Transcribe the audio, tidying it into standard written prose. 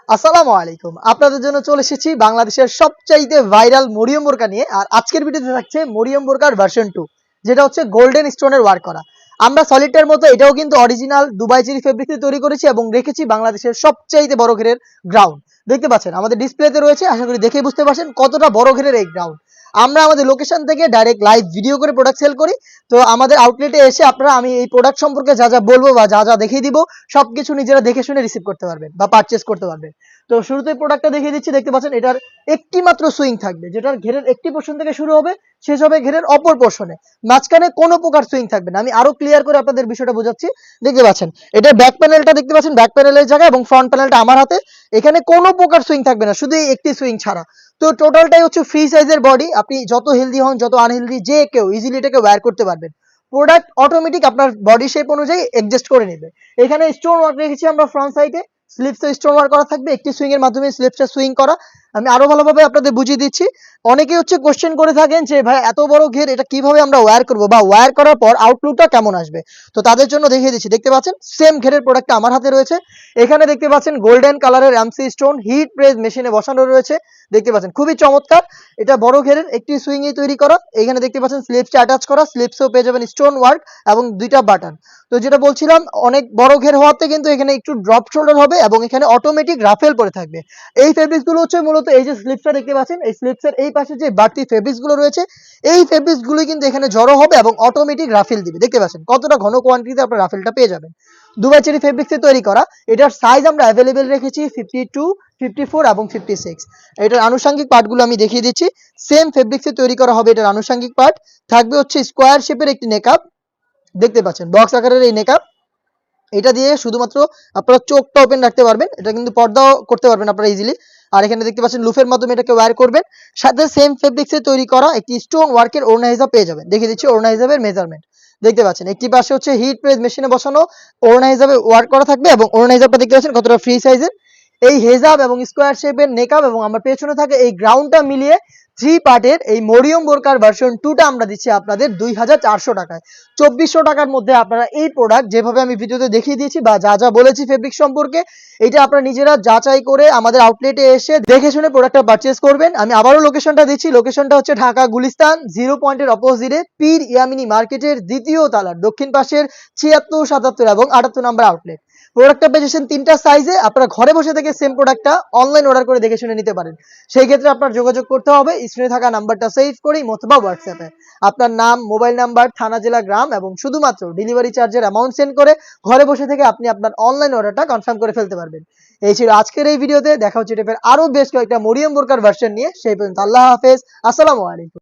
আসসালামু আলাইকুম। আপনাদের জন্য চলে এসেছি বাংলাদেশের সবচাইতে ভাইরাল মরিয়ম বোরকা নিয়ে। আর আজকের ভিডিওতে থাকছে মরিয়ম বোরকার ভার্সন 2, যেটা হচ্ছে গোল্ডেন স্টোনের ওয়ার্ক করা। আমরা সলিডটার মতো এটাও কিন্তু অরিজিনাল দুবাই চেরি ফেব্রিক্সে তৈরি করেছি এবং রেখেছি বাংলাদেশের সবচাইতে বড় ঘেরের গ্রাউন্ড। দেখতে পাচ্ছেন আমাদের ডিসপ্লেতে রয়েছে, আশা করি দেখেই বুঝতে পারছেন কতটা বড় ঘেরের এই গ্রাউন্ড। আমরা আমাদের লোকেশন থেকে ডাইরেক্ট লাইভ ভিডিও করে প্রোডাক্ট সেল করি। তো আমাদের আউটলেটে এসে আপনারা আমি এই প্রোডাক্ট সম্পর্কে যা যা বলবো বা যা যা দেখিয়ে দিব সবকিছু নিজেরা দেখে শুনে রিসিভ করতে পারবেন বা পারচেস করতে পারবেন। তো শুরুতে প্রোডাক্টটা দেখিয়ে দিচ্ছি। দেখতে পাচ্ছেন এটার একটি মাত্র সুইং থাকবে, যেটার ঘেরের একটি পোর্শন থেকে শুরু হবে, শেষ হবে ঘেরের অপর পোর্শনে। মাঝখানে কোনো প্রকার সুইং থাকবে না। আমি আরো ক্লিয়ার করে আপনাদের বিষয়টা বোঝাচ্ছি। দেখতে পাচ্ছেন এটার ব্যাক প্যানেলটা দেখতে পাচ্ছেন, ব্যাক প্যানেলের জায়গা এবং ফ্রন্ট প্যানেলটা আমার হাতে। এখানে কোনো প্রকার সুইং থাকবে না, শুধু এই একটি সুইং ছাড়া। তো টোটালটাই হচ্ছে ফ্রি সাইজের বডি। আপনি যত হেলদি হন, যত আনহেলদি, যে কেউ ইজিলি এটাকে ওয়্যার করতে পারবেন। প্রোডাক্ট অটোমেটিক আপনার বডি শেপ অনুযায়ী অ্যাডজাস্ট করে নেবে। এখানে স্টোন ওয়ার্ক রেখেছি আমরা ফ্রন্ট সাইডে। স্লিপসে স্টোন ওয়ার্ক করা থাকবে, একটি সুইং এর মাধ্যমে স্লিপসটা সুইং করা। আমি আরো ভালোভাবে আপনাদের বুঝিয়ে দিচ্ছি। অনেকে হচ্ছে কোশ্চেন করে থাকেন যে ভাই এত বড় ঘের এটা কিভাবে আমরা ওয়্যার করব বা ওয়্যার করার পর আউটলুকটা কেমন আসবে। তো তাদের জন্য দেখিয়ে দিচ্ছি। দেখতে পাচ্ছেন সেম ঘেরের প্রোডাক্টটা আমার হাতে রয়েছে। এখানে দেখতে পাচ্ছেন গোল্ডেন কালারের এমসি স্টোন হিট প্রেস মেশিনে বসানো রয়েছে। দেখতে পাচ্ছেন খুবই চমৎকার। এটা বড় ঘেরের একটি সুইং এ তৈরি করা। এখানে দেখতে পাচ্ছেন স্লিপসটা অ্যাটাচ করা, স্লিপসেও পেয়ে যাবেন স্টোন ওয়ার্ক এবং দুইটা বাটন। তো যেটা বলছিলাম, অনেক বড় ঘের হওয়াতে কিন্তু এখানে একটু ড্রপ শোল্ডার হবে এবং এখানে অটোমেটিক রাফেল পরে থাকবে। এই ফেব্রিক্স গুলো হচ্ছে মূলত এই যে স্লিপসটা দেখতে পাচ্ছেন, এই স্লিপসের এই পাশে যে বাড়তি ফেব্রিক্স গুলো রয়েছে, এই ফেব্রিক্স গুলো কিন্তু এখানে জড়ো হবে এবং অটোমেটিক রাফেল দিবে। দেখতে পাচ্ছেন কতটা ঘন কোয়ান্টিটিতে আপনার রাফেলটা পেয়ে যাবেন। দুবাই চেরি ফেব্রিক্সে তৈরি করা। এটার সাইজ আমরা অ্যাভেলেবেল রেখেছি 52, 54 এবং 56। এটার আনুষঙ্গিক পার্টগুলো আমি দেখিয়ে দিচ্ছি। সেম ফেব্রিক্সে তৈরি করা হবে এটার আনুষঙ্গিক পার্ট। থাকবে হচ্ছে স্কোয়ার শেপের একটি নেকআপ। দেখতে পাচ্ছেন বক্স আকারের এই নেকআপ। এটা দিয়ে শুধুমাত্র আপনারা চোখটা ওপেন রাখতে পারবেন, এটা কিন্তু পর্দাও করতে পারবেন আপনারা ইজিলি। আর এখানে দেখতে পাচ্ছেন লুফের মাধ্যমে এটাকে ওয়্যার করবেন। সাথে সেম ফেব্রিক্সে তৈরি করা একটি স্টোন ওয়ার্কের ওড়না হিসাব পেয়ে যাবেন। দেখিয়ে দিচ্ছি ওড়না হিসাবের মেজারমেন্ট। দেখতে পাচ্ছেন একটি পাশে হচ্ছে হিট প্রেস মেশিনে বসানো ওড়না হিসাবে ওয়ার্ক করা থাকবে এবং ওড়না হিসাবটা দেখতে পাচ্ছেন কতটা ফ্রি সাইজের। এই হেজাব এবং স্কোয়ার শেপের নেকআপ এবং আমার পেছনে থাকে এই গ্রাউন্ডটা মিলিয়ে 3 পার্টের এই মরিয়ম বোরকার ভার্সন 2টা আমরা দিচ্ছি আপনাদের 2400 টাকায়। 2400 টাকার মধ্যে আপনারা এই প্রোডাক্ট যেভাবে আমি ভিডিওতে দেখিয়ে দিয়েছি বা যা যা বলেছি ফেব্রিক সম্পর্কে, এটা আপনারা নিজেরা যাচাই করে আমাদের আউটলেটে এসে দেখে শুনে প্রোডাক্টটা পারচেজ করবেন। আমি আবারও লোকেশনটা দিচ্ছি। লোকেশনটা হচ্ছে ঢাকা গুলিস্তান 0 পয়েন্টের অপোজিটে পীর ইয়ামিনী মার্কেটের দ্বিতীয় তলার দক্ষিণ পাশের 76, 77 এবং 78 নম্বর আউটলেট। প্রোডাক্টটা পেয়েছেন 3টা সাইজে। আপনারা ঘরে বসে থেকে সেম প্রোডাক্টটা অনলাইন অর্ডার করে দেখে শুনে নিতে পারেন। সেই ক্ষেত্রে আপনার যোগাযোগ করতে হবে স্ক্রিনে থাকা নাম্বারটা সেভ করে অথবা হোয়াটসঅ্যাপে আপনার নাম, মোবাইল নাম্বার, থানা, জেলা, গ্রাম এবং শুধুমাত্র ডেলিভারি চার্জের অ্যামাউন্ট সেন্ড করে ঘরে বসে থেকে আপনি আপনার অনলাইন অর্ডারটা কনফার্ম করে ফেলতে পারবেন। এই ছিল আজকের এই ভিডিওতে। দেখা হচ্ছে টেপের আরো বেশ কয়েকটা মরিয়ম বোরকার ভার্সন নিয়ে। সেই পর্যন্ত আল্লাহ হাফেজ, আসসালামু আলাইকুম।